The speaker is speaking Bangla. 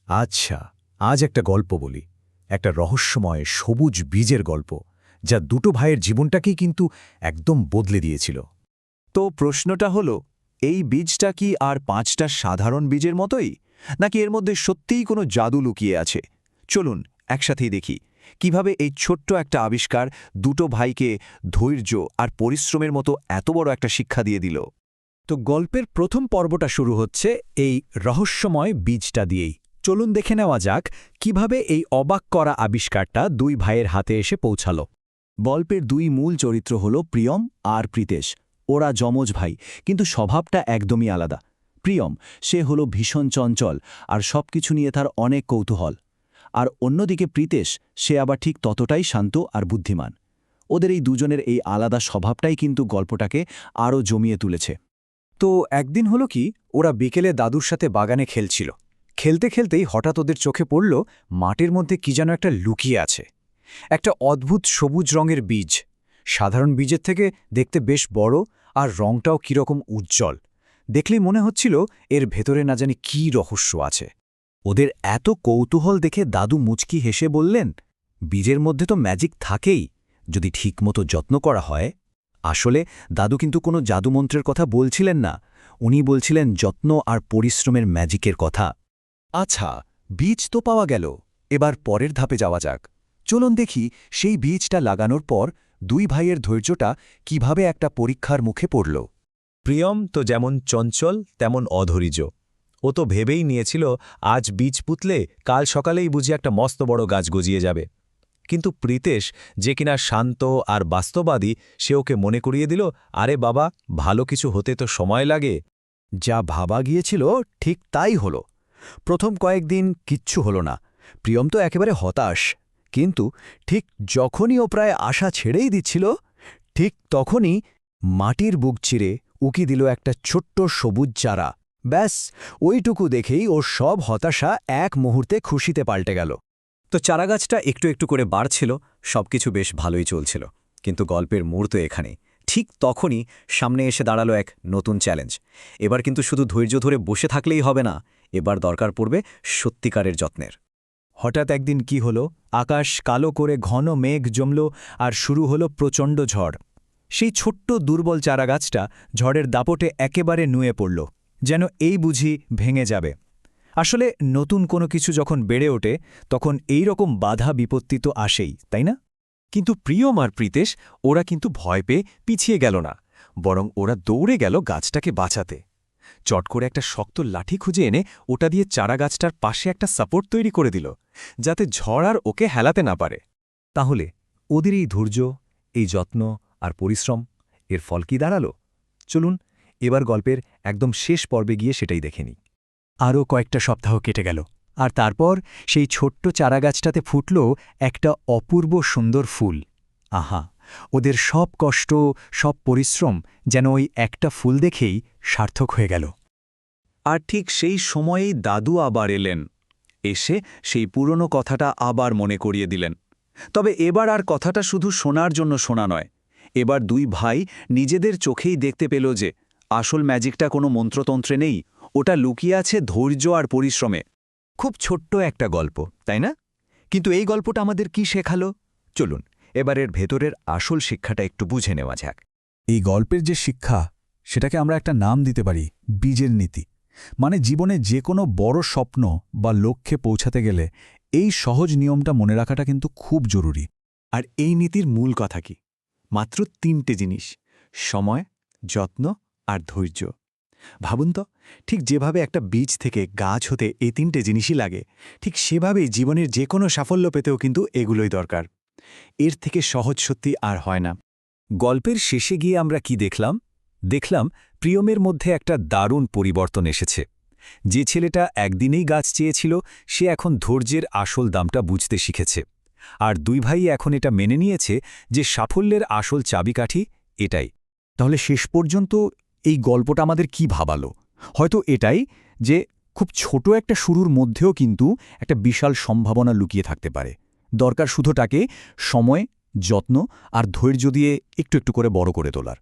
আচ্ছা, আজ একটা গল্প বলি। একটা রহস্যময় সবুজ বীজের গল্প, যা দুটো ভাইয়ের জীবনটাকেই কিন্তু একদম বদলে দিয়েছিল। তো প্রশ্নটা হলো, এই বীজটা কি আর 5টা সাধারণ বীজের মতোই, নাকি এর মধ্যে সত্যিই কোনো জাদু লুকিয়ে আছে? চলুন একসাথেই দেখি কিভাবে এই ছোট্ট একটা আবিষ্কার দুটো ভাইকে ধৈর্য আর পরিশ্রমের মতো এত বড় একটা শিক্ষা দিয়ে দিল। তো গল্পের প্রথম পর্বটা শুরু হচ্ছে এই রহস্যময় বীজটা দিয়েই। চলুন দেখে নেওয়া যাক কিভাবে এই অবাক করা আবিষ্কারটা দুই ভাইয়ের হাতে এসে পৌঁছালো। গল্পের দুই মূল চরিত্র হল প্রিয়ম আর প্রীতেশ। ওরা যমজ ভাই, কিন্তু স্বভাবটা একদমই আলাদা। প্রিয়ম, সে হলো ভীষণ চঞ্চল আর সবকিছু নিয়ে তার অনেক কৌতূহল। আর অন্যদিকে প্রীতেশ, সে আবার ঠিক ততটাই শান্ত আর বুদ্ধিমান। ওদের এই দুজনের এই আলাদা স্বভাবটাই কিন্তু গল্পটাকে আরও জমিয়ে তুলেছে। তো একদিন হলো কি, ওরা বিকেলে দাদুর সাথে বাগানে খেলছিল। খেলতে খেলতেই হঠাৎ ওদের চোখে পড়ল মাটির মধ্যে কি যেন একটা লুকিয়ে আছে। একটা অদ্ভুত সবুজ রঙের বীজ। সাধারণ বীজের থেকে দেখতে বেশ বড়, আর রংটাও কীরকম উজ্জ্বল। দেখলেই মনে হচ্ছিল এর ভেতরে না জানি কী রহস্য আছে। ওদের এত কৌতূহল দেখে দাদু মুচকি হেসে বললেন, বীজের মধ্যে তো ম্যাজিক থাকেই, যদি ঠিকমতো যত্ন করা হয়। আসলে দাদু কিন্তু কোনো জাদুমন্ত্রের কথা বলছিলেন না, উনি বলছিলেন যত্ন আর পরিশ্রমের ম্যাজিকের কথা। আচ্ছা, বীজ তো পাওয়া গেল, এবার পরের ধাপে যাওয়া যাক। চলুন দেখি সেই বীজটা লাগানোর পর দুই ভাইয়ের ধৈর্যটা কিভাবে একটা পরীক্ষার মুখে পড়ল। প্রিয়ম তো যেমন চঞ্চল তেমন অধৈর্য। ও তো ভেবেই নিয়েছিল আজ বীজ পুঁতলে কাল সকালেই বুঝি একটা মস্ত বড় গাছ গজিয়ে যাবে। কিন্তু প্রীতেশ, যে কিনা শান্ত আর বাস্তববাদী, সে ওকে মনে করিয়ে দিল, আরে বাবা, ভালো কিছু হতে তো সময় লাগে। যা ভাবা গিয়েছিল ঠিক তাই হলো। প্রথম কয়েকদিন কিচ্ছু হলো না, প্রিয়ম তো একেবারে হতাশ। কিন্তু ঠিক যখনই ও প্রায় আশা ছেড়েই দিচ্ছিল, ঠিক তখনই মাটির বুক চিরে উকি দিল একটা ছোট্ট সবুজ চারা। ব্যাস, ওইটুকু দেখেই ওর সব হতাশা এক মুহূর্তে খুশিতে পাল্টে গেল। তো চারাগাছটা একটু একটু করে বাড়ছিল, সবকিছু বেশ ভালোই চলছিল। কিন্তু গল্পের মোড় তো এখানেই। ঠিক তখনই সামনে এসে দাঁড়ালো এক নতুন চ্যালেঞ্জ। এবার কিন্তু শুধু ধৈর্য ধরে বসে থাকলেই হবে না, এবার দরকার পড়বে সত্যিকারের যত্নের। হঠাৎ একদিন কি হলো, আকাশ কালো করে ঘন মেঘ জমল, আর শুরু হলো প্রচণ্ড ঝড়। সেই ছোট্ট দুর্বল চারাগাছটা ঝড়ের দাপটে একেবারে নুয়ে পড়ল, যেন এই বুঝি ভেঙে যাবে। আসলে নতুন কোনো কিছু যখন বেড়ে ওঠে, তখন এই রকম বাধা বিপত্তি তো আসেই, তাই না? কিন্তু প্রিয়ম আর প্রীতেশ, ওরা কিন্তু ভয় পেয়ে পিছিয়ে গেল না, বরং ওরা দৌড়ে গেল গাছটাকে বাঁচাতে। চট করে একটা শক্ত লাঠি খুঁজে এনে ওটা দিয়ে চারাগাছটার পাশে একটা সাপোর্ট তৈরি করে দিল, যাতে ঝড় আর ওকে হেলাতে না পারে। তাহলে ওদের এই ধৈর্য, এই যত্ন আর পরিশ্রম, এর ফল কি দাঁড়ালো? চলুন এবার গল্পের একদম শেষ পর্বে গিয়ে সেটাই দেখে নিই। আরও কয়েকটা সপ্তাহ কেটে গেল, আর তারপর সেই ছোট্ট চারাগাছটাতে ফুটল একটা অপূর্ব সুন্দর ফুল। আহা, ওদের সব কষ্ট, সব পরিশ্রম যেন ওই একটা ফুল দেখেই সার্থক হয়ে গেল। আর ঠিক সেই সময়েই দাদু আবার এলেন, এসে সেই পুরনো কথাটা আবার মনে করিয়ে দিলেন। তবে এবার আর কথাটা শুধু শোনার জন্য শোনা নয়, এবার দুই ভাই নিজেদের চোখেই দেখতে পেল যে আসল ম্যাজিকটা কোনো মন্ত্রতন্ত্রে নেই, ওটা লুকিয়ে আছে ধৈর্য আর পরিশ্রমে। খুব ছোট্ট একটা গল্প, তাই না? কিন্তু এই গল্পটা আমাদের কি শেখালো? চলুন এবারের ভেতরের আসল শিক্ষাটা একটু বুঝে নেওয়া যাক। এই গল্পের যে শিক্ষা, সেটাকে আমরা একটা নাম দিতে পারি বীজের নীতি। মানে জীবনে যে কোনো বড় স্বপ্ন বা লক্ষ্যে পৌঁছাতে গেলে এই সহজ নিয়মটা মনে রাখাটা কিন্তু খুব জরুরি। আর এই নীতির মূল কথা কি? মাত্র 3টে জিনিস: সময়, যত্ন আর ধৈর্য। ভাবুন তো, ঠিক যেভাবে একটা বীজ থেকে গাছ হতে এই 3টে জিনিসই লাগে, ঠিক সেভাবেই জীবনের যে কোনো সাফল্য পেতেও কিন্তু এগুলোই দরকার। এর থেকে সহজ সত্যি আর হয় না। গল্পের শেষে গিয়ে আমরা কি দেখলাম? দেখলাম প্রিয়মের মধ্যে একটা দারুণ পরিবর্তন এসেছে। যে ছেলেটা একদিনেই গাছ চেয়েছিল, সে এখন ধৈর্যের আসল দামটা বুঝতে শিখেছে। আর দুই ভাই এখন এটা মেনে নিয়েছে যে সাফল্যের আসল চাবিকাঠি এটাই। তাহলে শেষ পর্যন্ত এই গল্পটা আমাদের কি ভাবালো? হয়তো এটাই যে খুব ছোট একটা শুরুর মধ্যেও কিন্তু একটা বিশাল সম্ভাবনা লুকিয়ে থাকতে পারে। দরকার শুধুটাকে সময়, যত্ন আর ধৈর্য দিয়ে একটু একটু করে বড় করে তোলার।